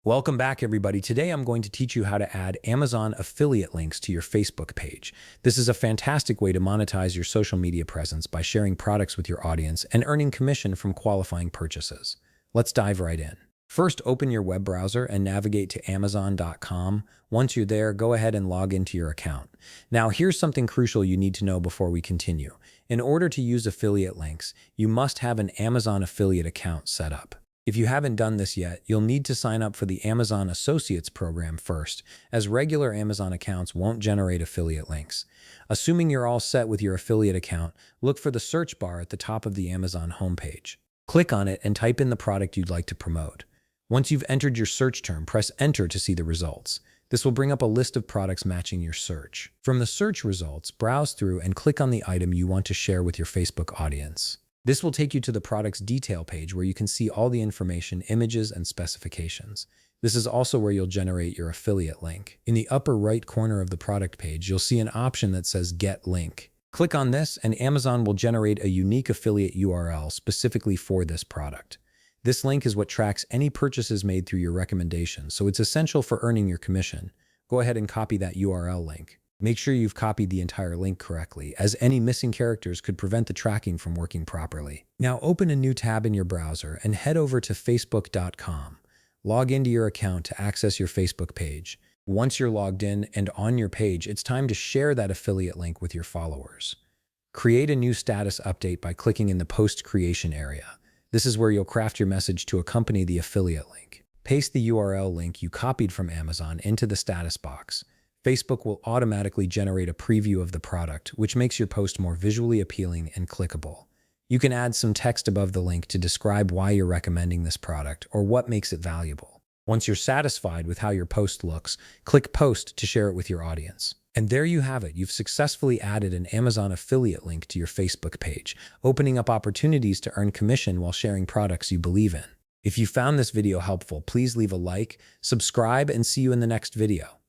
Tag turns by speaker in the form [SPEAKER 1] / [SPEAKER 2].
[SPEAKER 1] Welcome back, everybody. Today, I'm going to teach you how to add Amazon affiliate links to your Facebook page. This is a fantastic way to monetize your social media presence by sharing products with your audience and earning commission from qualifying purchases. Let's dive right in. First, open your web browser and navigate to Amazon.com. Once you're there, go ahead and log into your account. Now, here's something crucial you need to know before we continue. In order to use affiliate links, you must have an Amazon affiliate account set up. If you haven't done this yet, you'll need to sign up for the Amazon Associates program first, as regular Amazon accounts won't generate affiliate links. Assuming you're all set with your affiliate account, look for the search bar at the top of the Amazon homepage. Click on it and type in the product you'd like to promote. Once you've entered your search term, press Enter to see the results. This will bring up a list of products matching your search. From the search results, browse through and click on the item you want to share with your Facebook audience. This will take you to the product's detail page where you can see all the information, images, and specifications. This is also where you'll generate your affiliate link. In the upper right corner of the product page, you'll see an option that says Get Link. Click on this and Amazon will generate a unique affiliate URL specifically for this product. This link is what tracks any purchases made through your recommendation, so it's essential for earning your commission. Go ahead and copy that URL link. Make sure you've copied the entire link correctly, as any missing characters could prevent the tracking from working properly. Now open a new tab in your browser and head over to Facebook.com. Log into your account to access your Facebook page. Once you're logged in and on your page, it's time to share that affiliate link with your followers. Create a new status update by clicking in the Post Creation area. This is where you'll craft your message to accompany the affiliate link. Paste the URL link you copied from Amazon into the status box. Facebook will automatically generate a preview of the product, which makes your post more visually appealing and clickable. You can add some text above the link to describe why you're recommending this product or what makes it valuable. Once you're satisfied with how your post looks, click Post to share it with your audience. And there you have it. You've successfully added an Amazon affiliate link to your Facebook page, opening up opportunities to earn commission while sharing products you believe in. If you found this video helpful, please leave a like, subscribe, and see you in the next video.